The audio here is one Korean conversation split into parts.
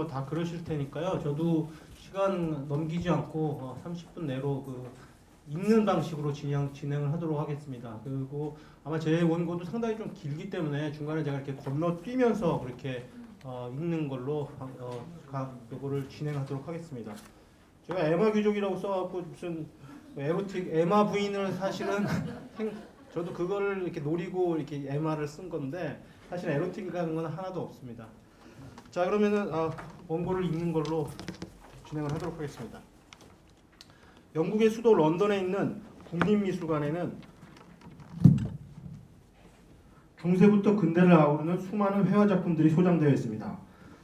다 그러실 테니까요. 저도 시간 넘기지 않고 30분 내로 읽는 방식으로 진행을 하도록 하겠습니다. 그리고 아마 제 원고도 상당히 좀 길기 때문에 중간에 제가 이렇게 건너뛰면서 그렇게 읽는 걸로 요거를 진행하도록 하겠습니다. 제가 에마 귀족이라고 써갖고 무슨 에로틱 에마 부인을 사실은 저도 그거를 이렇게 노리고 이렇게 에마를 쓴 건데 사실 에로틱이라는 건 하나도 없습니다. 자, 그러면은 원고를 읽는 걸로 진행을 하도록 하겠습니다. 영국의 수도 런던에 있는 국립미술관에는 중세부터 근대를 아우르는 수많은 회화 작품들이 소장되어 있습니다.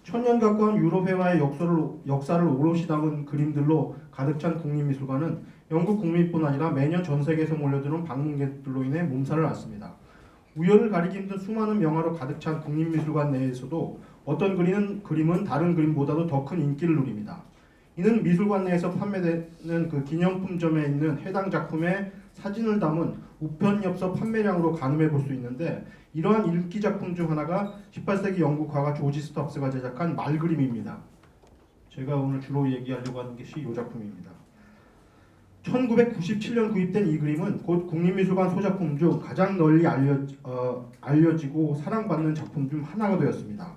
천년 가까운 유럽 회화의 역사를 오롯이 담은 그림들로 가득 찬 국립미술관은 영국 국민뿐 아니라 매년 전 세계에서 몰려드는 방문객들로 인해 몸살을 앓습니다. 우열을 가리기 힘든 수많은 명화로 가득 찬 국립미술관 내에서도 어떤 그림은 다른 그림보다도 더 큰 인기를 누립니다. 이는 미술관 내에서 판매되는 그 기념품점에 있는 해당 작품의 사진을 담은 우편엽서 판매량으로 가늠해 볼 수 있는데, 이러한 인기 작품 중 하나가 18세기 영국 화가 조지 스투압스가 제작한 말그림입니다. 제가 오늘 주로 얘기하려고 하는 것이 이 작품입니다. 1997년 구입된 이 그림은 곧 국립미술관 소작품 중 가장 널리 알려지고 사랑받는 작품 중 하나가 되었습니다.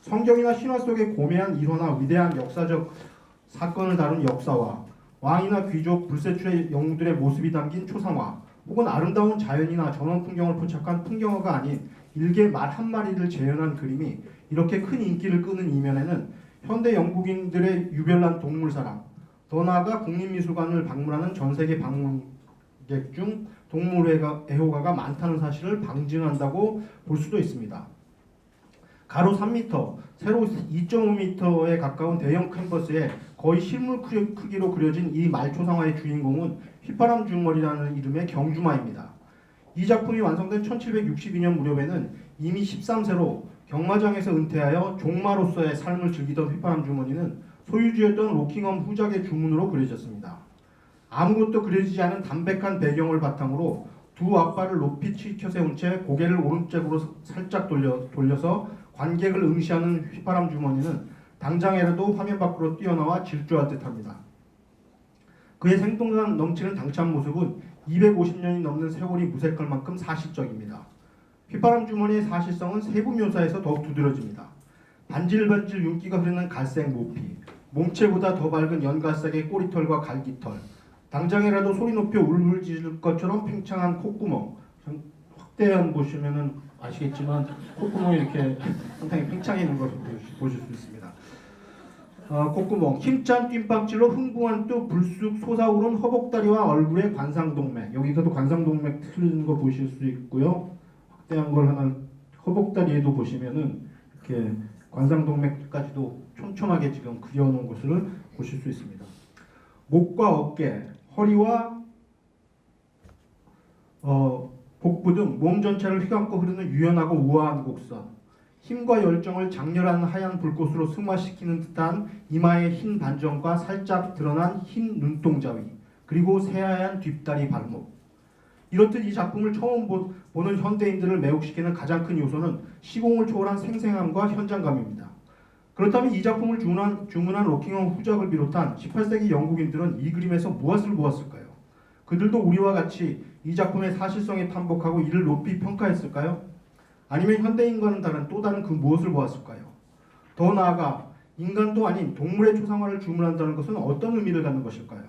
성경이나 신화 속의 고매한 일화나 위대한 역사적 사건을 다룬 역사화, 왕이나 귀족, 불세출의 영웅들의 모습이 담긴 초상화, 혹은 아름다운 자연이나 전원 풍경을 포착한 풍경화가 아닌 일개 말 한 마리를 재현한 그림이 이렇게 큰 인기를 끄는 이면에는 현대 영국인들의 유별난 동물 사랑, 더 나아가 국립미술관을 방문하는 전 세계 방문객 중 동물 애호가가 많다는 사실을 방증한다고 볼 수도 있습니다. 가로 3m, 세로 2.5m에 가까운 대형 캔버스에 거의 실물 크기로 그려진 이 말초상화의 주인공은 휘파람 주머니라는 이름의 경주마입니다. 이 작품이 완성된 1762년 무렵에는 이미 13세로 경마장에서 은퇴하여 종마로서의 삶을 즐기던 휘파람 주머니는 소유주였던 로킹엄 후작의 주문으로 그려졌습니다. 아무것도 그려지지 않은 담백한 배경을 바탕으로 두 앞발을 높이 치켜 세운 채 고개를 오른쪽으로 살짝 돌려서 관객을 응시하는 휘파람 주머니는 당장이라도 화면 밖으로 뛰어나와 질주할 듯합니다. 그의 생동감 넘치는 당찬 모습은 250년이 넘는 세월이 무색할 만큼 사실적입니다. 휘파람 주머니의 사실성은 세부 묘사에서 더욱 두드러집니다. 반질반질 윤기가 흐르는 갈색 모피, 몸체보다 더 밝은 연갈색의 꼬리털과 갈기털, 당장이라도 소리 높여 울울 짖을 것처럼 팽창한 콧구멍, 확대한 보시면은 아시겠지만 콧구멍이 이렇게 상당히 팽창해 있는 것을 보실 수 있습니다. 콧구멍, 힘찬 뜀박질로 흥분한 또 불쑥 솟아오른 허벅다리와 얼굴의 관상동맥, 여기서도 관상동맥 틀린 거 보실 수 있고요. 확대한 걸 하나 허벅다리에도 보시면은 이렇게 관상동맥까지도 촘촘하게 지금 그려놓은 것을 보실 수 있습니다. 목과 어깨, 허리와 복부 등 몸 전체를 휘감고 흐르는 유연하고 우아한 곡선, 힘과 열정을 장렬한 하얀 불꽃으로 승화시키는 듯한 이마의 흰 반점과 살짝 드러난 흰 눈동자 위, 그리고 새하얀 뒷다리 발목. 이렇듯 이 작품을 처음 보는 현대인들을 매혹시키는 가장 큰 요소는 시공을 초월한 생생함과 현장감입니다. 그렇다면 이 작품을 주문한 로킹엄 후작을 비롯한 18세기 영국인들은 이 그림에서 무엇을 보았을까요? 그들도 우리와 같이 이 작품의 사실성에 탐복하고 이를 높이 평가했을까요? 아니면 현대인과는 다른 또 다른 그 무엇을 보았을까요? 더 나아가 인간도 아닌 동물의 초상화를 주문한다는 것은 어떤 의미를 갖는 것일까요?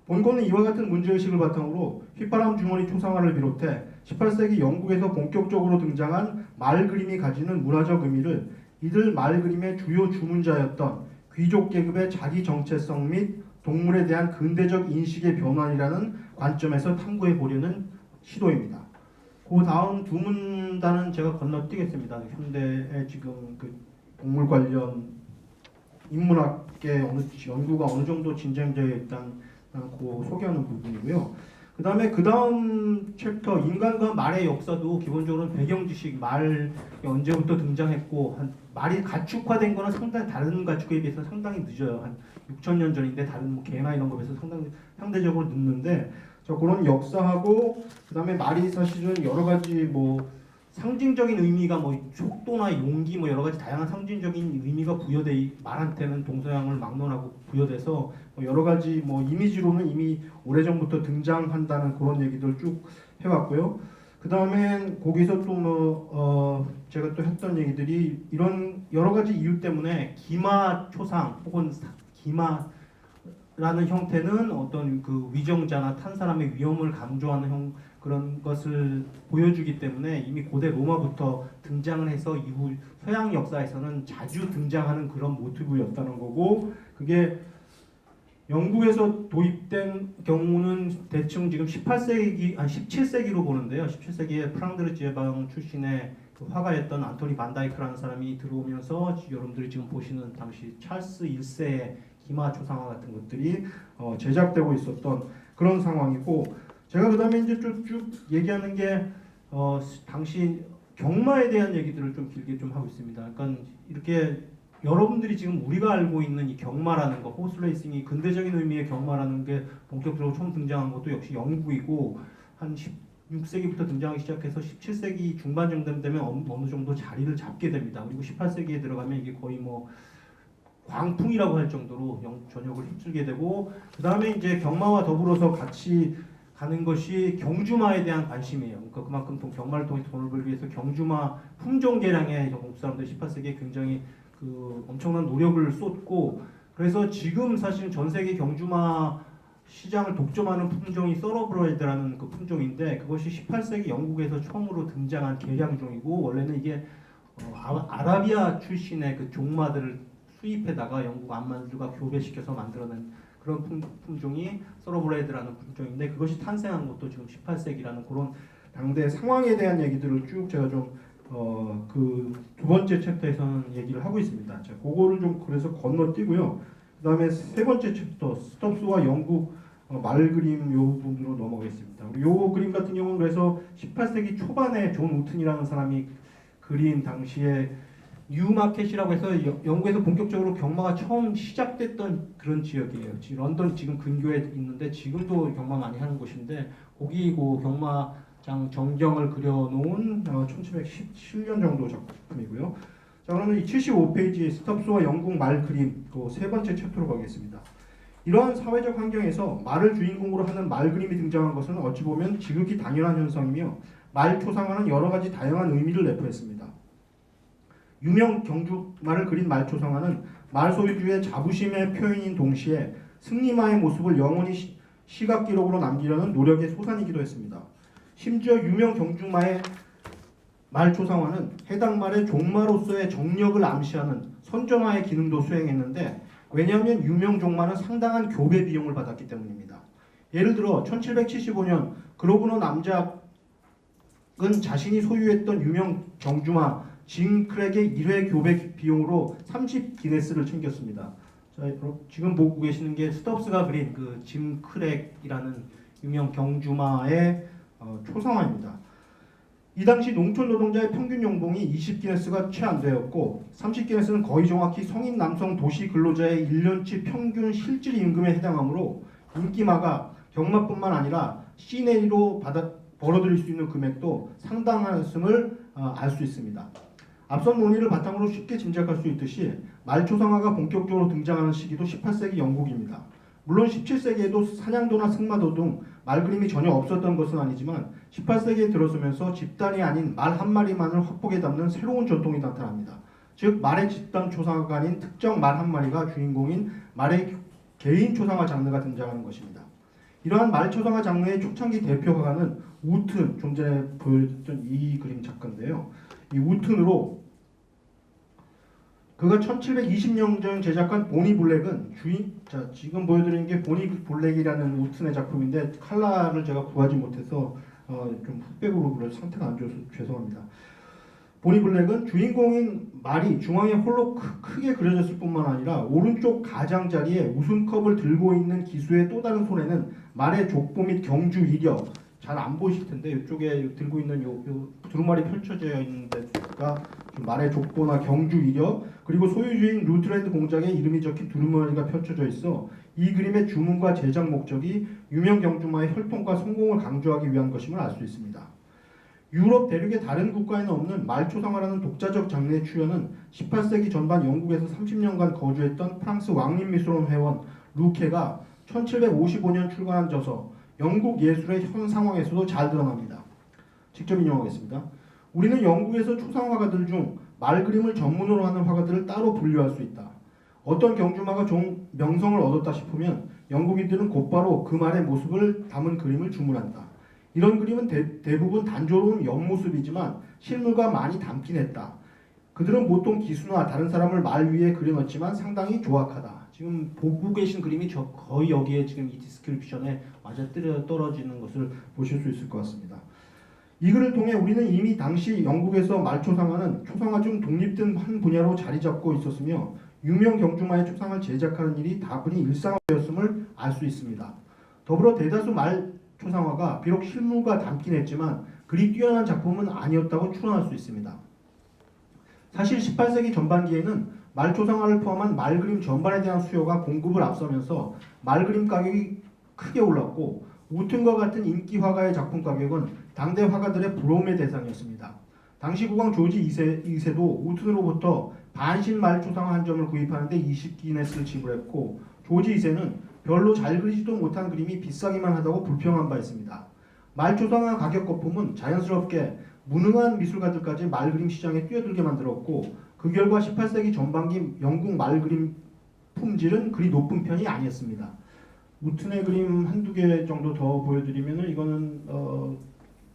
본고는 이와 같은 문제의식을 바탕으로 휘파람 주머니 초상화를 비롯해 18세기 영국에서 본격적으로 등장한 말 그림이 가지는 문화적 의미를 이들 말 그림의 주요 주문자였던 귀족 계급의 자기 정체성 및 동물에 대한 근대적 인식의 변환이라는 관점에서 탐구해 보려는 시도입니다. 그 다음 두 문단은 제가 건너뛰겠습니다. 현대의 지금 그 동물 관련 인문학계 연구가 어느 정도 진행되어 있다는 그 소개하는 부분이고요. 그 다음 챕터 인간과 말의 역사도 기본적으로 배경 지식, 말이 언제부터 등장했고 말이 가축화된 거는 상당히 다른 가축에 비해서 상당히 늦어요. 한 6,000년 전인데 다른 개나 이런 거에 비해서 상대적으로 늦는데 그런 역사하고 그다음에 말이 사실은 여러 가지 상징적인 의미가 뭐 속도나 용기 뭐 여러 가지 다양한 상징적인 의미가 부여돼 말한테는 동서양을 막론하고 부여돼서 뭐 여러 가지 뭐 이미지로는 이미 오래전부터 등장한다는 그런 얘기들 쭉 해왔고요. 그 다음엔 거기서 또 제가 또 했던 얘기들이 이런 여러 가지 이유 때문에 기마 초상 혹은 기마라는 형태는 어떤 그 위정자나 탄 사람의 위험을 강조하는 그런 것을 보여주기 때문에 이미 고대 로마부터 등장을 해서 이후 서양 역사에서는 자주 등장하는 그런 모티브였다는 거고, 그게 영국에서 도입된 경우는 대충 지금 17세기로 보는데요. 17세기에 프랑드르 지방 출신의 그 화가였던 안토니 반다이크라는 사람이 들어오면서 여러분들이 지금 보시는 당시 찰스 1세의 기마 초상화 같은 것들이 제작되고 있었던 그런 상황이고, 제가 그 다음에 이제 쭉 얘기하는 게 당시 경마에 대한 얘기들을 좀 길게 좀 하고 있습니다. 그러니까 이렇게 여러분들이 지금 우리가 알고 있는 이 경마라는 거, 호스레이싱이 근대적인 의미의 경마라는 게 본격적으로 처음 등장한 것도 역시 영국이고, 한 16세기부터 등장하기 시작해서 17세기 중반 정도 되면 어느 정도 자리를 잡게 됩니다. 그리고 18세기에 들어가면 이게 거의 뭐 광풍이라고 할 정도로 전역을 휩쓸게 되고, 그 다음에 이제 경마와 더불어서 같이 가는 것이 경주마에 대한 관심이에요. 그러니까 그만큼 경마를 통해 돈을 벌기 위해서 경주마 품종 개량에 영국 사람들 18세기에 굉장히 그 엄청난 노력을 쏟고, 그래서 지금 사실 전 세계 경주마 시장을 독점하는 품종이 서러브레이드라는 그 품종인데, 그것이 18세기 영국에서 처음으로 등장한 개량종이고, 원래는 이게 아라비아 출신의 그 종마들을 수입해다가 영국 안만주가 교배시켜서 만들어낸 그런 품종이 서러브레이드라는 품종인데, 그것이 탄생한 것도 지금 18세기라는 그런 당대 상황에 대한 얘기들을 쭉 제가 좀 그 두 번째 챕터에서는 얘기를 하고 있습니다. 자, 그거를 좀 그래서 건너뛰고요. 그 다음에 세 번째 챕터 스톱스와 영국 말 그림 요 부분으로 넘어가겠습니다. 요 그림 같은 경우는 그래서 18세기 초반에 존 우튼이라는 사람이 그린 당시에 뉴마켓이라고 해서 영국에서 본격적으로 경마가 처음 시작됐던 그런 지역이에요. 런던 지금 근교에 있는데 지금도 경마 많이 하는 곳인데, 거기 그 경마장 전경을 그려놓은 1717년 정도 작품이고요. 자, 그러면 이 75페이지 스톱스와 영국 말 그림 그 세 번째 챕터로 가겠습니다. 이러한 사회적 환경에서 말을 주인공으로 하는 말 그림이 등장한 것은 어찌 보면 지극히 당연한 현상이며, 말 초상화는 여러 가지 다양한 의미를 내포했습니다. 유명 경주말을 그린 말 초상화는 말 소유주의 자부심의 표현인 동시에 승리마의 모습을 영원히 시각 기록으로 남기려는 노력의 소산이기도 했습니다. 심지어 유명 경주마의 말 초상화는 해당 말의 종마로서의 정력을 암시하는 선전화의 기능도 수행했는데, 왜냐하면 유명 종마는 상당한 교배 비용을 받았기 때문입니다. 예를 들어 1775년 그로브너 남작은 자신이 소유했던 유명 경주마 짐 크랙의 1회 교배 비용으로 30기네스를 챙겼습니다. 자, 지금 보고 계시는 게 스톱스가 그린 그 짐 크랙이라는 유명 경주마의 초상화입니다. 이 당시 농촌 노동자의 평균 연봉이 20기네스가 채 안 되었고, 30기네스는 거의 정확히 성인 남성 도시 근로자의 1년치 평균 실질 임금에 해당하므로 인기마가 경마뿐만 아니라 시내리로 벌어들일 수 있는 금액도 상당했음을 알 수 있습니다. 앞선 논의를 바탕으로 쉽게 짐작할 수 있듯이 말 초상화가 본격적으로 등장하는 시기도 18세기 영국입니다. 물론 17세기에도 사냥도나 승마도 등 말 그림이 전혀 없었던 것은 아니지만 18세기에 들어서면서 집단이 아닌 말 한 마리만을 화폭에 담는 새로운 전통이 나타납니다. 즉 말의 집단 초상화가 아닌 특정 말 한 마리가 주인공인 말의 개인 초상화 장르가 등장하는 것입니다. 이러한 말 초상화 장르의 초창기 대표 화가는 우튼, 좀 전에 보여줬던 이 그림 작가인데요. 이 우튼으로 그가 1720년경 제작한 보니 블랙은 자, 지금 보여드리는 게 보니 블랙이라는 우튼의 작품인데 칼라를 제가 구하지 못해서 좀 흑백으로 그려 상태가 안 좋아서 죄송합니다. 보니 블랙은 주인공인 말이 중앙에 홀로 크게 그려졌을 뿐만 아니라 오른쪽 가장자리에 웃음컵을 들고 있는 기수의 또 다른 손에는 말의 족보 및 경주 이력, 잘 안 보이실 텐데 이쪽에 들고 있는 요 두루마리 펼쳐져 있는 데가 말의 족보나 경주 이력, 그리고 소유주인 루트랜드 공장의 이름이 적힌 두루마리가 펼쳐져 있어 이 그림의 주문과 제작 목적이 유명 경주마의 혈통과 성공을 강조하기 위한 것임을 알 수 있습니다. 유럽 대륙의 다른 국가에는 없는 말초상화라는 독자적 장르의 출현은 18세기 전반 영국에서 30년간 거주했던 프랑스 왕립미술원 회원 루케가 1755년 출간한 저서 영국 예술의 현 상황에서도 잘 드러납니다. 직접 인용하겠습니다. 우리는 영국에서 초상 화가들 중 말 그림을 전문으로 하는 화가들을 따로 분류할 수 있다. 어떤 경주마가 좀 명성을 얻었다 싶으면 영국인들은 곧바로 그 말의 모습을 담은 그림을 주문한다. 이런 그림은 대부분 단조로운 옆모습이지만 실물과 많이 닮긴 했다. 그들은 보통 기수나 다른 사람을 말 위에 그려넣지만 상당히 조악하다. 지금 보고 계신 그림이 거의 여기에 지금 이 디스크립션에 맞아 떨어지는 것을 보실 수 있을 것 같습니다. 이 글을 통해 우리는 이미 당시 영국에서 말초상화는 초상화 중 독립된 한 분야로 자리 잡고 있었으며 유명 경주마의 초상을 제작하는 일이 다분히 일상화되었음을 알 수 있습니다. 더불어 대다수 말 초상화가 비록 실물과 닮긴 했지만 그리 뛰어난 작품은 아니었다고 추론할 수 있습니다. 사실 18세기 전반기에는 말 초상화를 포함한 말 그림 전반에 대한 수요가 공급을 앞서면서 말 그림 가격이 크게 올랐고 우튼과 같은 인기 화가의 작품 가격은 당대 화가들의 부러움의 대상이었습니다. 당시 국왕 조지 2세도 우튼으로부터 반신 말 초상화 한 점을 구입하는데 20기네스를 지불했고 조지 2세는 별로 잘 그리지도 못한 그림이 비싸기만 하다고 불평한 바 있습니다. 말 초상화 가격 거품은 자연스럽게 무능한 미술가들까지 말 그림 시장에 뛰어들게 만들었고 그 결과 18세기 전반기 영국 말 그림 품질은 그리 높은 편이 아니었습니다. 우튼의 그림 한두 개 정도 더 보여드리면은 이거는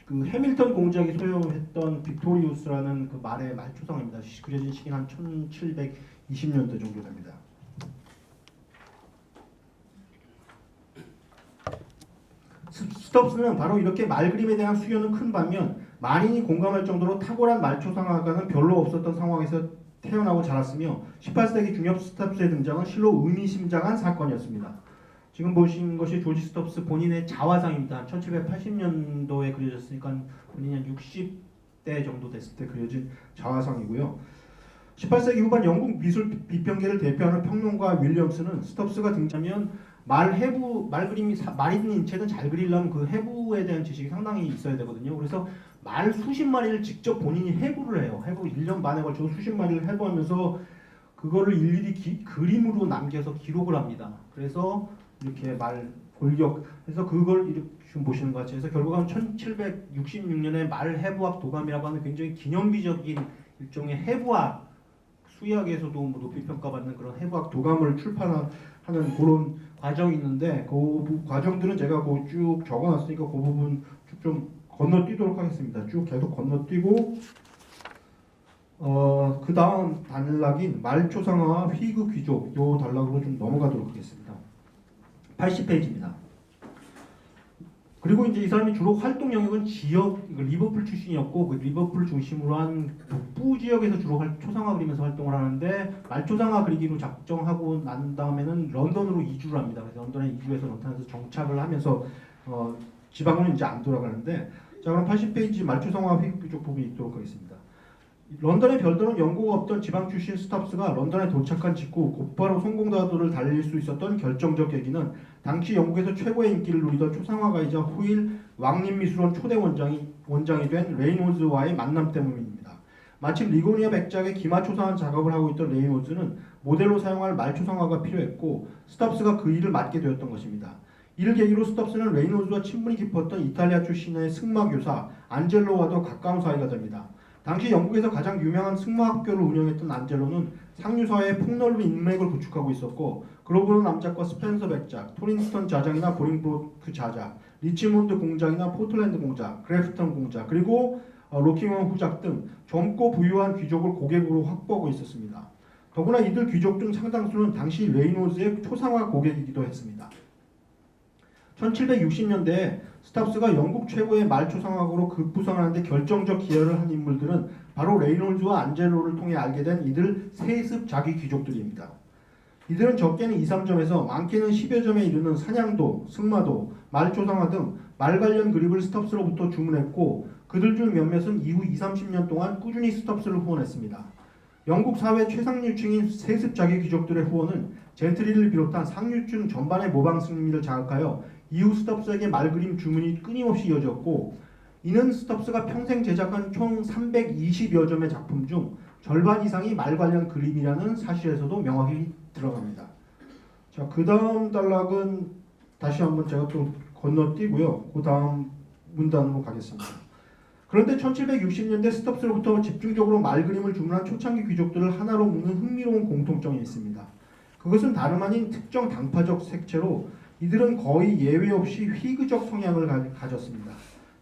그 해밀턴 공작이 소유했던 빅토리우스라는 그 말의 말 초상화입니다. 그려진 시기는 한 1720년대 정도 됩니다. 스톱스는 바로 이렇게 말 그림에 대한 수요는 큰 반면 만인이 공감할 정도로 탁월한 말 초상화가는 별로 없었던 상황에서 태어나고 자랐으며 18세기 중엽 스톱스의 등장은 실로 의미심장한 사건이었습니다. 지금 보신 것이 조지 스톱스 본인의 자화상입니다. 1780년도에 그려졌으니까 본인이 한 60대 정도 됐을 때 그려진 자화상이고요. 18세기 후반 영국 미술 비평계를 대표하는 평론가 윌리엄스는 스톱스가 등장하면 말 그림이 말이든 인체든 잘 그리려면 그 해부에 대한 지식이 상당히 있어야 되거든요. 그래서 말 수십 마리를 직접 본인이 해부를 해요. 해부 1년 반에 걸쳐 수십 마리를 해부하면서 그거를 일일이 그림으로 남겨서 기록을 합니다. 그래서 이렇게 말 골격 해서 그걸 이렇게 지금 보시는 것 같이 해서 결국은 1766년에 말 해부학 도감이라고 하는 굉장히 기념비적인 일종의 해부학 수의학에서도 뭐 높이 평가받는 그런 해부학 도감을 출판하는 그런 과정이 있는데 그 과정들은 제가 쭉 적어놨으니까 그 부분 좀 건너뛰도록 하겠습니다. 쭉 계속 건너뛰고 그 다음 단락인 말초상화와 휘그 귀족 요 단락으로 좀 넘어가도록 하겠습니다. 80페이지입니다. 그리고 이제 이 사람이 주로 활동 영역은 지역 리버풀 출신이었고 그 리버풀 중심으로 한 북부 지역에서 주로 초상화 그리면서 활동을 하는데 말초상화 그리기로 작정하고 난 다음에는 런던으로 이주를 합니다. 그래서 런던에 이주해서 런던에서 정착을 하면서 지방으로 이제 안 돌아가는데 자 그럼 80페이지 말초상화 휘급 부분이 있도록 하겠습니다. 런던의 별도는 영국 없던 지방 출신 스톱스가 런던에 도착한 직후 곧바로 성공다도를 달릴 수 있었던 결정적 계기는 당시 영국에서 최고의 인기를 누리던 초상화가이자 후일 왕립미술원 초대 원장이 된 레이놀즈와의 만남 때문입니다. 마침 리고니아 백작의 기마 초상화 작업을 하고 있던 레이놀즈는 모델로 사용할 말초상화가 필요했고 스톱스가 그 일을 맡게 되었던 것입니다. 이를 계기로 스톱스는 레이놀즈와 친분이 깊었던 이탈리아 출신의 승마교사 안젤로와도 가까운 사이가 됩니다. 당시 영국에서 가장 유명한 승마학교를 운영했던 안젤로는 상류사회의 폭넓은 인맥을 구축하고 있었고 그로브는 남작과 스펜서 백작, 토린스턴 자장이나 보링브로크 자작, 리치몬드 공작이나 포틀랜드 공작, 그래프턴 공작 그리고 로킹엄 후작 등 젊고 부유한 귀족을 고객으로 확보하고 있었습니다. 더구나 이들 귀족 중 상당수는 당시 레이놀즈의 초상화 고객이기도 했습니다. 1760년대에 스톱스가 영국 최고의 말초상화가로 급부상하는데 결정적 기여를 한 인물들은 바로 레이놀즈와 안젤로를 통해 알게 된 이들 세습 자기 귀족들입니다. 이들은 적게는 2, 3점에서 많게는 10여 점에 이르는 사냥도, 승마도, 말초상화 등 말 관련 그림을 스톱스로부터 주문했고 그들 중 몇몇은 이후 2, 30년 동안 꾸준히 스톱스를 후원했습니다. 영국 사회 최상류층인 세습 자기 귀족들의 후원은 젠트리를 비롯한 상류층 전반의 모방 승리를 자극하여 이후 스톱스에게 말 그림 주문이 끊임없이 이어졌고 이는 스톱스가 평생 제작한 총 320여 점의 작품 중 절반 이상이 말 관련 그림이라는 사실에서도 명확히 드러납니다. 자, 그 다음 단락은 다시 한번 제가 또 건너뛰고요. 그 다음 문단으로 가겠습니다. 그런데 1760년대 스톱스로부터 집중적으로 말 그림을 주문한 초창기 귀족들을 하나로 묶는 흥미로운 공통점이 있습니다. 그것은 다름 아닌 특정 당파적 색채로 이들은 거의 예외 없이 휘그적 성향을 가졌습니다.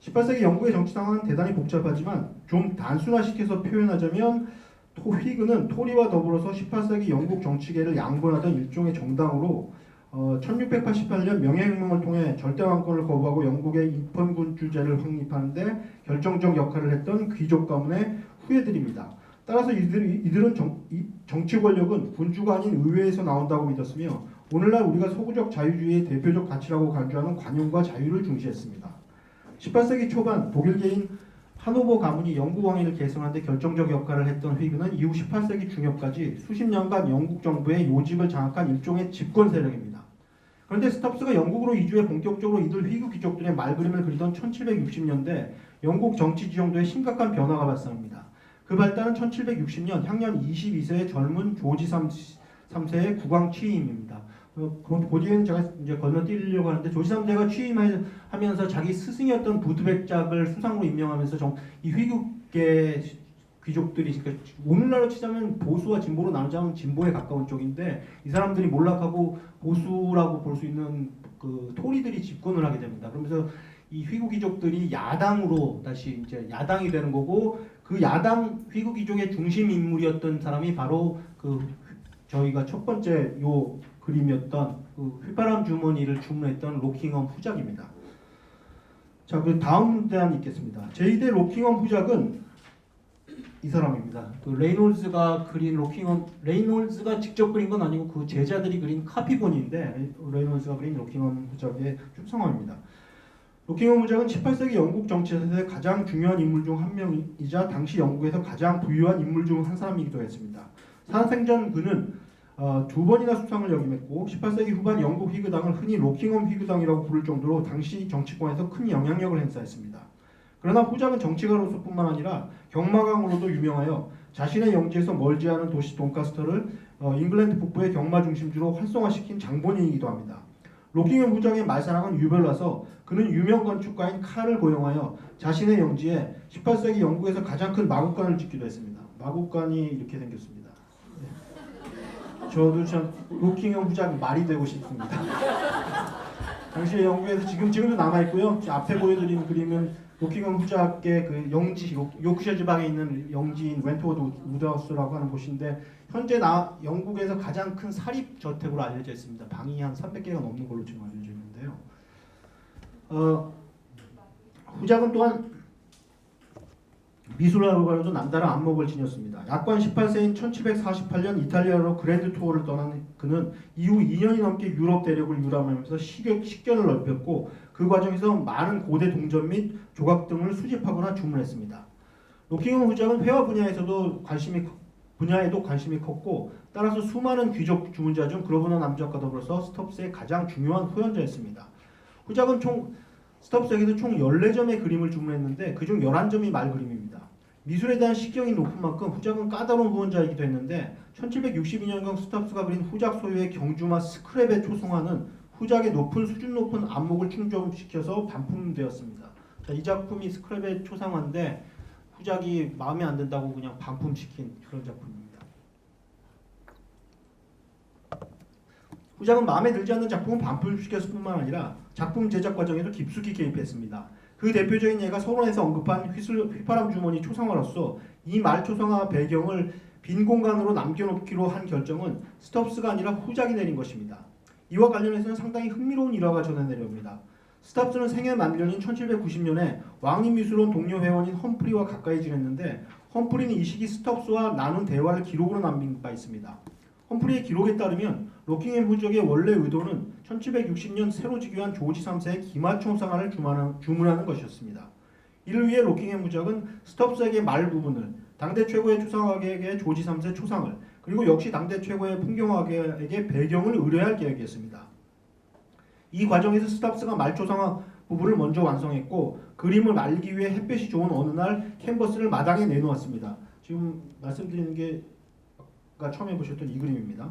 18세기 영국의 정치 상황은 대단히 복잡하지만 좀 단순화시켜서 표현하자면 휘그는 토리와 더불어서 18세기 영국 정치계를 양분하던 일종의 정당으로 1688년 명예혁명을 통해 절대왕권을 거부하고 영국의 인펀군주제를 확립하는 데 결정적 역할을 했던 귀족 가문의 후예들입니다. 따라서 이들은 정치 권력은 군주가 아닌 의회에서 나온다고 믿었으며 오늘날 우리가 서구적 자유주의의 대표적 가치라고 간주하는 관용과 자유를 중시했습니다. 18세기 초반 독일계인 하노버 가문이 영국 왕위를 계승하는 데 결정적 역할을 했던 휘그는 이후 18세기 중엽까지 수십 년간 영국 정부의 요직을 장악한 일종의 집권 세력입니다. 그런데 스톱스가 영국으로 이주해 본격적으로 이들 휘그 귀족들의 말그림을 그리던 1760년대 영국 정치 지형도에 심각한 변화가 발생합니다. 그 발단은 1760년 향년 22세의 젊은 조지 3세의 국왕 취임입니다. 그 뒤에는 제가 이제 건너뛰려고 하는데 조지 3세가 취임하면서 자기 스승이었던 부드백작을 수상으로 임명하면서 이 휘그계 귀족들이 그러니까 오늘날로 치자면 보수와 진보로 나누자면 진보에 가까운 쪽인데 이 사람들이 몰락하고 보수라고 볼 수 있는 그 토리들이 집권을 하게 됩니다. 그러면서 이 휘구 귀족들이 야당으로 다시 이제 야당이 되는 거고 그 야당 휘구 귀족의 중심 인물이었던 사람이 바로 그 저희가 첫 번째 요 그림이었던 그 휘파람 주머니를 주문했던 로킹엄 후작입니다. 자, 그 다음 문단 있겠습니다. 제2대 로킹엄 후작은 이 사람입니다. 그 레이놀즈가 그린 로킹엄, 레이놀즈가 직접 그린 건 아니고 그 제자들이 그린 카피본인데 레이놀즈가 그린 로킹엄 후작의 초상화입니다. 로킹엄 후작은 18세기 영국 정치에서의 가장 중요한 인물 중 한 명이자 당시 영국에서 가장 부유한 인물 중 한 사람이기도 했습니다. 살아생전 그는 두 번이나 수상을 역임했고 18세기 후반 영국 휘그당을 흔히 로킹엄 휘그당이라고 부를 정도로 당시 정치권에서 큰 영향력을 행사했습니다. 그러나 후작은 정치가로서뿐만 아니라 경마강으로도 유명하여 자신의 영지에서 멀지 않은 도시 돈카스터를 잉글랜드 북부의 경마 중심지로 활성화시킨 장본인이기도 합니다. 로킹엄 후작의 말사랑은 유별나서 그는 유명 건축가인 칼을 고용하여 자신의 영지에 18세기 영국에서 가장 큰 마국간을 짓기도 했습니다. 마국간이 이렇게 생겼습니다. 네. 저도 참 로킹엄 후작 말이 되고 싶습니다. 당시에 영국에서 지금도 남아 있고요. 앞에 보여드린 그림은 로킹엄 후작의 그 영지 요크셔 지방에 있는 영지인 웬트워드 우드하우스라고 하는 곳인데 현재 영국에서 가장 큰 사립 저택으로 알려져 있습니다. 방이 한 300개가 넘는 걸로 지금 알려져 있는데요. 후작은 또한 미술가로도 남다른 안목을 지녔습니다. 약관 18세인 1748년 이탈리아로 그랜드 투어를 떠난 그는 이후 2년이 넘게 유럽 대륙을 유람하면서 식견을 넓혔고 그 과정에서 많은 고대 동전 및 조각 등을 수집하거나 주문했습니다. 로킹엄 후작은 회화 분야에도 관심이 컸고 따라서 수많은 귀족 주문자 중 그로버너 남작과 더불어서 스톱스의 가장 중요한 후연자였습니다. 후작은 스톱스에게도 총 14점의 그림을 주문했는데 그중 11점이 말 그림입니다. 미술에 대한 식견이 높은 만큼 후작은 까다로운 후원자이기도 했는데 1762년경 스톱스가 그린 후작 소유의 경주마 스크랩의 초성화는 후작의 수준 높은 안목을 충족시켜서 반품되었습니다. 자, 이 작품이 스크랩의 초상화인데 후작이 마음에 안 든다고 그냥 반품시킨 그런 작품입니다. 후작은 마음에 들지 않는 작품은 반품시켰을 뿐만 아니라 작품 제작 과정에도 깊숙이 개입했습니다. 그 대표적인 예가 서론에서 언급한 휘파람 주머니 초상화로서 이 말 초상화 배경을 빈 공간으로 남겨놓기로 한 결정은 스톱스가 아니라 후작이 내린 것입니다. 이와 관련해서는 상당히 흥미로운 일화가 전해 내려옵니다. 스톱스는 생애 만년인 1790년에 왕립미술원 동료 회원인 험프리와 가까이 지냈는데 험프리는 이 시기 스톱스와 나눈 대화를 기록으로 남긴 바 있습니다. 험프리의 기록에 따르면 로킹엄 후작의 원래 의도는 1760년 새로 즉위한 조지 3세의 기마총상화를 주문하는 것이었습니다. 이를 위해 로킹엄 후작은 스톱스에게 말 부분을, 당대 최고의 초상화가에게 조지 3세 초상을, 그리고 역시 당대 최고의 풍경화가에게 배경을 의뢰할 계획이었습니다. 이 과정에서 스톱스가 말 초상화 부분을 먼저 완성했고 그림을 말리기 위해 햇볕이 좋은 어느 날 캔버스를 마당에 내놓았습니다. 지금 말씀드리는 게 아까 처음에 보셨던 이 그림입니다.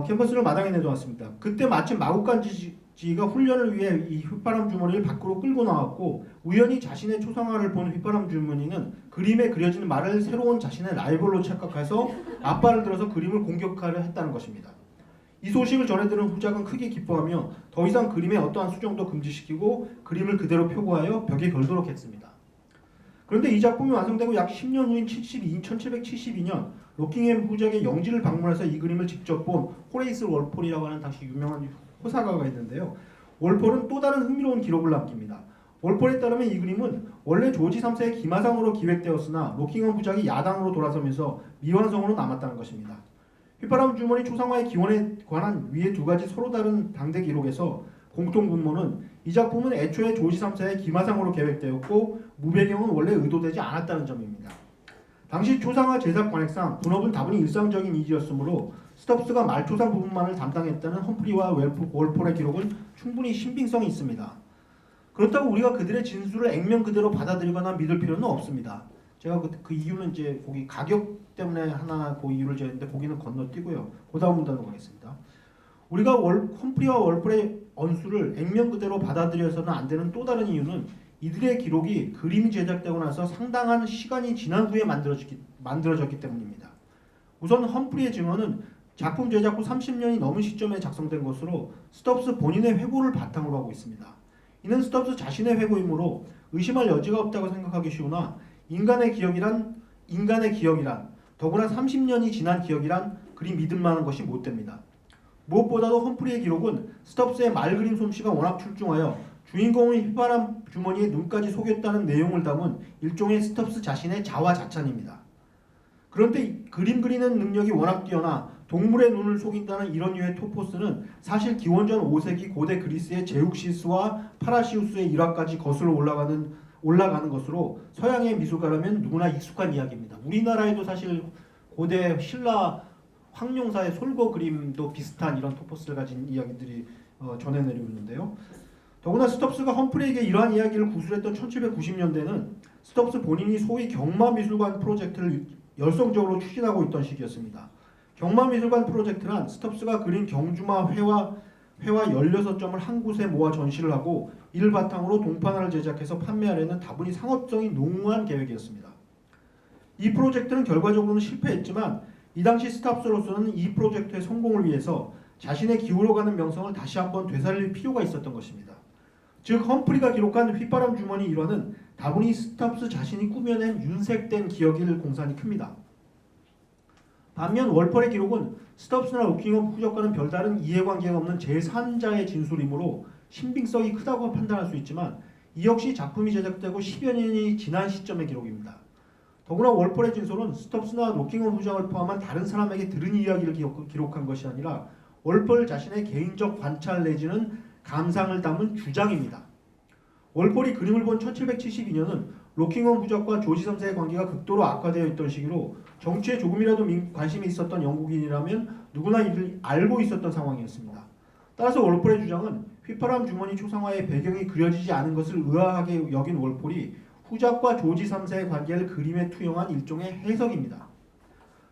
캔버스를 마당에 내놓았습니다. 그때 마침 마구간지가 훈련을 위해 이 휘파람 주머니를 밖으로 끌고 나왔고 우연히 자신의 초상화를 본 휘파람 주머니는 그림에 그려진 말을 새로운 자신의 라이벌로 착각해서 앞발을 들어서 그림을 공격하려 했다는 것입니다. 이 소식을 전해들은 후작은 크게 기뻐하며 더 이상 그림의 어떠한 수정도 금지시키고 그림을 그대로 표고하여 벽에 걸도록 했습니다. 그런데 이 작품이 완성되고 약 10년 후인 1772년 로킹햄 후작의 영지를 방문해서 이 그림을 직접 본 호레이스 월폴이라고 하는 당시 유명한 호사가가 있는데요. 월폴은 또 다른 흥미로운 기록을 남깁니다. 월폴에 따르면 이 그림은 원래 조지 3세의 기마상으로 기획되었으나 로킹햄 후작이 야당으로 돌아서면서 미완성으로 남았다는 것입니다. 휘파람 주머니 초상화의 기원에 관한 위의 두 가지 서로 다른 당대 기록에서 공통 분모는 이 작품은 애초에 조지 3세의 기마상으로 계획되었고 무배경은 원래 의도되지 않았다는 점입니다. 당시 초상화 제작 관행상 분업은 다분히 일상적인 일이었으므로 스톱스가 말초상 부분만을 담당했다는 험프리와 월폴의 기록은 충분히 신빙성이 있습니다. 그렇다고 우리가 그들의 진술을 액면 그대로 받아들이거나 믿을 필요는 없습니다. 제가 그 이유는 이제 거기 가격 때문에 하나 그 이유를 제는데 거기는 건너뛰고요. 그 다음 문단으로 가겠습니다. 우리가 험프리와 월폴의 언수를 액면 그대로 받아들여서는 안 되는 또 다른 이유는 이들의 기록이 그림이 제작되고 나서 상당한 시간이 지난 후에 만들어졌기 때문입니다. 우선 험프리의 증언은 작품 제작 후 30년이 넘은 시점에 작성된 것으로 스톱스 본인의 회고를 바탕으로 하고 있습니다. 이는 스톱스 자신의 회고이므로 의심할 여지가 없다고 생각하기 쉬우나 인간의 기억이란 더구나 30년이 지난 기억이란 그리 믿을 만한 것이 못 됩니다. 무엇보다도 험프리의 기록은 스톱스의 말 그림 솜씨가 워낙 출중하여 주인공의 휘파람 주머니에 눈까지 속였다는 내용을 담은 일종의 스톱스 자신의 자화자찬입니다. 그런데 그림 그리는 능력이 워낙 뛰어나 동물의 눈을 속인다는 이런 류의 토포스는 사실 기원전 5세기 고대 그리스의 제욱시스와 파라시우스의 일화까지 거슬러 올라가는 것으로 서양의 미술가라면 누구나 익숙한 이야기입니다. 우리나라에도 사실 고대 신라 황룡사의 솔거 그림도 비슷한 이런 토포스를 가진 이야기들이 전해내리고 있는데요. 더구나 스톱스가 험프리에게 이러한 이야기를 구술했던 1790년대는 스톱스 본인이 소위 경마미술관 프로젝트를 열성적으로 추진하고 있던 시기였습니다. 경마미술관 프로젝트란 스톱스가 그린 경주마 회화 16점을 한 곳에 모아 전시를 하고 이를 바탕으로 동판화를 제작해서 판매하려는 다분히 상업성이 농후한 계획이었습니다. 이 프로젝트는 결과적으로는 실패했지만 이 당시 스톱스로서는 이 프로젝트의 성공을 위해서 자신의 기울어가는 명성을 다시 한번 되살릴 필요가 있었던 것입니다. 즉 험프리가 기록한 휘파람 주머니 일화는 다분히 스톱스 자신이 꾸며낸 윤색된 기억일 공산이 큽니다. 반면 월펄의 기록은 스톱스나 로킹엄 후적과는 별다른 이해관계가 없는 제3자의 진술이므로 신빙성이 크다고 판단할 수 있지만 이 역시 작품이 제작되고 10여 년이 지난 시점의 기록입니다. 더구나 월펄의 진술은 스톱스나 로킹엄 후적을 포함한 다른 사람에게 들은 이야기를 기록한 것이 아니라 월펄 자신의 개인적 관찰 내지는 감상을 담은 주장입니다. 월폴이 그림을 본 1772년은 로킹엄 후적과 조지 3세의 관계가 극도로 악화되어 있던 시기로 정치에 조금이라도 관심이 있었던 영국인이라면 누구나 이를 알고 있었던 상황이었습니다. 따라서 월폴의 주장은 휘파람 주머니 초상화의 배경이 그려지지 않은 것을 의아하게 여긴 월폴이 후작과 조지 3세의 관계를 그림에 투영한 일종의 해석입니다.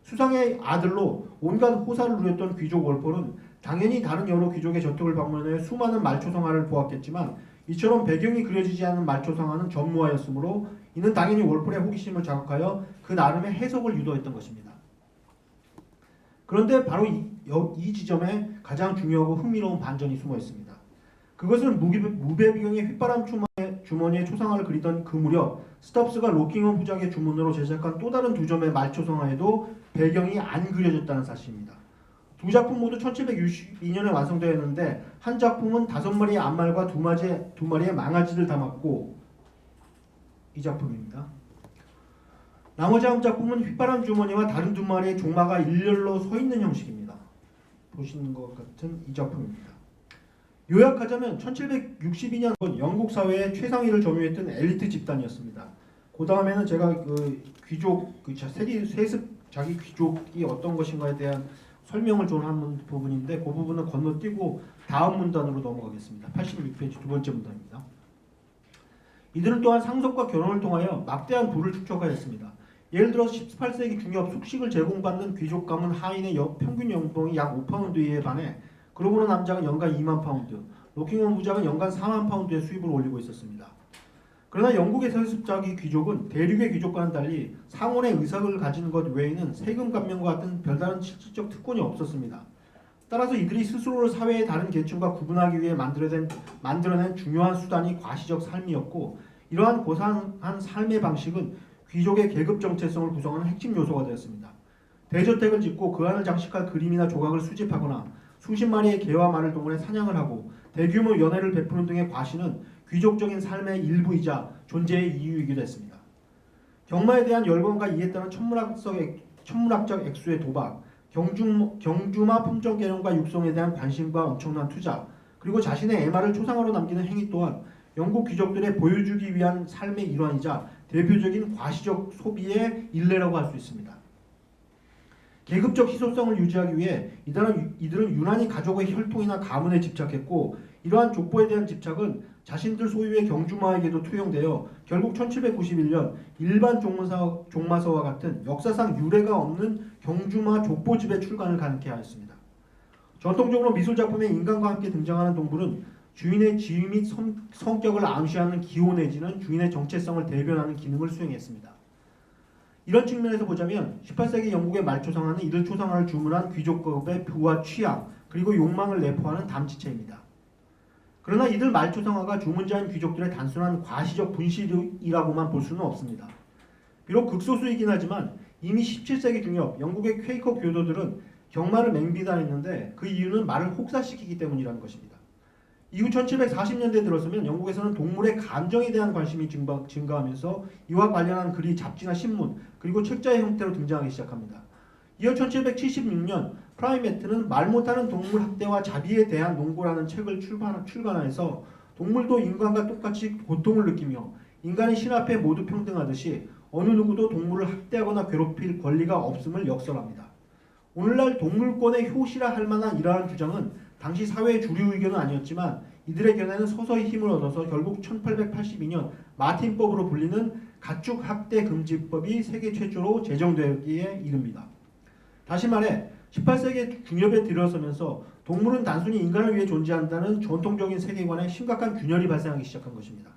수상의 아들로 온갖 호사를 누렸던 귀족 월폴은 당연히 다른 여러 귀족의 저택을 방문해 수많은 말초상화를 보았겠지만 이처럼 배경이 그려지지 않은 말초상화는 전무하였으므로 이는 당연히 월폴의 호기심을 자극하여 그 나름의 해석을 유도했던 것입니다. 그런데 바로 이 지점에 가장 중요하고 흥미로운 반전이 숨어 있습니다. 그것은 무배경의 휘파람 주머니에 초상화를 그리던 그 무렵 스톱스가 로킹엄 후작의 주문으로 제작한 또 다른 두 점의 말초상화에도 배경이 안 그려졌다는 사실입니다. 두 작품 모두 1762년에 완성되었는데 한 작품은 5마리의 암말과 두 마리의 망아지를 담았고 이 작품입니다. 나머지 한 작품은 휘파람 주머니와 다른 2마리의 종마가 일렬로 서 있는 형식입니다. 보시는 것 같은 이 작품입니다. 요약하자면 1762년 영국 사회의 최상위를 점유했던 엘리트 집단이었습니다. 그 다음에는 제가 그 귀족, 세습 자기 귀족이 어떤 것인가에 대한 설명을 좀 한 부분인데 그 부분은 건너뛰고 다음 문단으로 넘어가겠습니다. 86페이지 두 번째 문단입니다. 이들은 또한 상속과 결혼을 통하여 막대한 부를 축적하였습니다. 예를 들어 18세기 중엽 숙식을 제공받는 귀족 가문 하인의 평균 연봉이 약 5파운드에 반해 그러므로 남자가 연간 2만 파운드, 로킹엄 부자는 연간 4만 파운드의 수입을 올리고 있었습니다. 그러나 영국의 세습자기 귀족은 대륙의 귀족과는 달리 상원의 의석을 가진 것 외에는 세금 감면과 같은 별다른 실질적 특권이 없었습니다. 따라서 이들이 스스로를 사회의 다른 계층과 구분하기 위해 만들어낸 중요한 수단이 과시적 삶이었고, 이러한 고상한 삶의 방식은 귀족의 계급 정체성을 구성하는 핵심 요소가 되었습니다. 대저택을 짓고 그 안을 장식할 그림이나 조각을 수집하거나 수십 마리의 개와 말을 동원해 사냥을 하고 대규모 연회를 베푸는 등의 과시는 귀족적인 삶의 일부이자 존재의 이유이기도 했습니다. 경마에 대한 열광과 이에 따른 천문학적 액수의 도박, 경주마 품종 개념과 육성에 대한 관심과 엄청난 투자, 그리고 자신의 애마를 초상화로 남기는 행위 또한 영국 귀족들의 보여주기 위한 삶의 일환이자 대표적인 과시적 소비의 일례라고 할 수 있습니다. 계급적 희소성을 유지하기 위해 이들은 유난히 가족의 혈통이나 가문에 집착했고, 이러한 족보에 대한 집착은 자신들 소유의 경주마에게도 투영되어 결국 1791년 일반 종마서와 같은 역사상 유례가 없는 경주마 족보집의 출간을 가능케 하였습니다. 전통적으로 미술작품에 인간과 함께 등장하는 동물은 주인의 지위 및 성격을 암시하는 기호 내지는 주인의 정체성을 대변하는 기능을 수행했습니다. 이런 측면에서 보자면 18세기 영국의 말초상화는 이들 초상화를 주문한 귀족급의 부와 취향 그리고 욕망을 내포하는 담지체입니다. 그러나 이들 말초상화가 주문자인 귀족들의 단순한 과시적 분실이라고만 볼 수는 없습니다. 비록 극소수이긴 하지만 이미 17세기 중엽 영국의 퀘이커 교도들은 경마를 맹비난했는데 그 이유는 말을 혹사시키기 때문이라는 것입니다. 이후 1740년대에 들어서면 영국에서는 동물의 감정에 대한 관심이 증가하면서 이와 관련한 글이 잡지나 신문 그리고 책자의 형태로 등장하기 시작합니다. 이어 1776년 프라이매트는 말 못하는 동물 학대와 자비에 대한 농구라는 책을 출간하여서 동물도 인간과 똑같이 고통을 느끼며 인간의 신 앞에 모두 평등하듯이 어느 누구도 동물을 학대하거나 괴롭힐 권리가 없음을 역설합니다. 오늘날 동물권의 효시라 할 만한 이러한 주장은 당시 사회의 주류 의견은 아니었지만 이들의 견해는 서서히 힘을 얻어서 결국 1882년 마틴법으로 불리는 가축 학대 금지법이 세계 최초로 제정되기에 이릅니다. 다시 말해 18세기 중엽에 들어서면서 동물은 단순히 인간을 위해 존재한다는 전통적인 세계관에 심각한 균열이 발생하기 시작한 것입니다.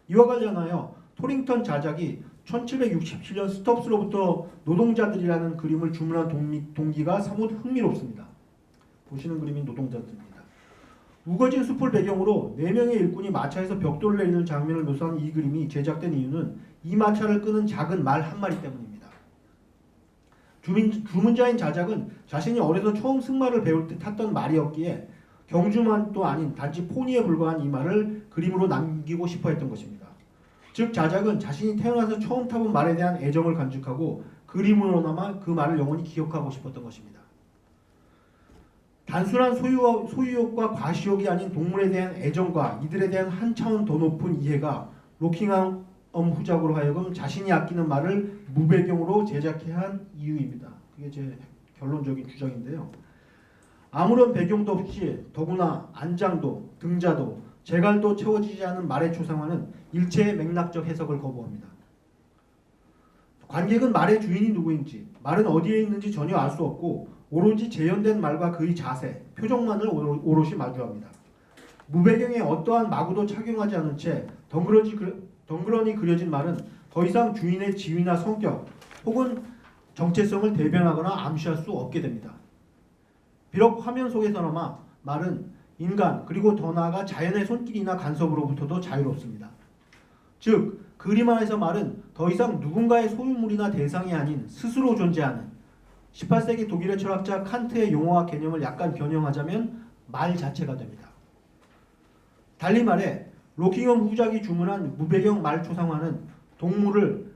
이와 관련하여 토링턴 자작이 1767년 스톱스로부터 노동자들이라는 그림을 주문한 동기가 사뭇 흥미롭습니다. 보시는 그림이 노동자들입니다. 우거진 숲을 배경으로 4명의 일꾼이 마차에서 벽돌을 내리는 장면을 묘사한 이 그림이 제작된 이유는 이 마차를 끄는 작은 말 한 마리 때문입니다. 주문자인 자작은 자신이 어려서 처음 승마를 배울 때 탔던 말이었기에 경주만도 아닌 단지 포니에 불과한 이 말을 그림으로 남기고 싶어 했던 것입니다. 즉 자작은 자신이 태어나서 처음 타본 말에 대한 애정을 간직하고 그림으로나마 그 말을 영원히 기억하고 싶었던 것입니다. 단순한 소유욕과 과시욕이 아닌 동물에 대한 애정과 이들에 대한 한 차원 더 높은 이해가 로킹엄 후작으로 하여금 자신이 아끼는 말을 무배경으로 제작해야 한 이유입니다. 그게 제 결론적인 주장인데요. 아무런 배경도 없이 더구나 안장도 등자도 재갈도 채워지지 않은 말의 초상화는 일체의 맥락적 해석을 거부합니다. 관객은 말의 주인이 누구인지, 말은 어디에 있는지 전혀 알 수 없고 오로지 재현된 말과 그의 자세, 표정만을 오롯이 마주합니다. 무배경에 어떠한 마구도 착용하지 않은 채 덩그러니 그려진 말은 더 이상 주인의 지위나 성격 혹은 정체성을 대변하거나 암시할 수 없게 됩니다. 비록 화면 속에서나마 말은 인간 그리고 더 나아가 자연의 손길이나 간섭으로부터도 자유롭습니다. 즉 그림 안에서 말은 더 이상 누군가의 소유물이나 대상이 아닌 스스로 존재하는 18세기 독일의 철학자 칸트의 용어와 개념을 약간 변형하자면 말 자체가 됩니다. 달리 말해 로킹엄 후작이 주문한 무배경 말 초상화는 동물을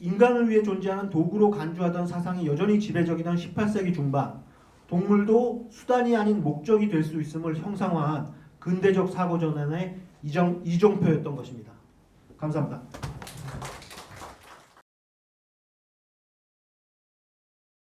인간을 위해 존재하는 도구로 간주하던 사상이 여전히 지배적이던 18세기 중반, 동물도 수단이 아닌 목적이 될 수 있음을 형상화한 근대적 사고 전환의 이정표였던 것입니다. 감사합니다.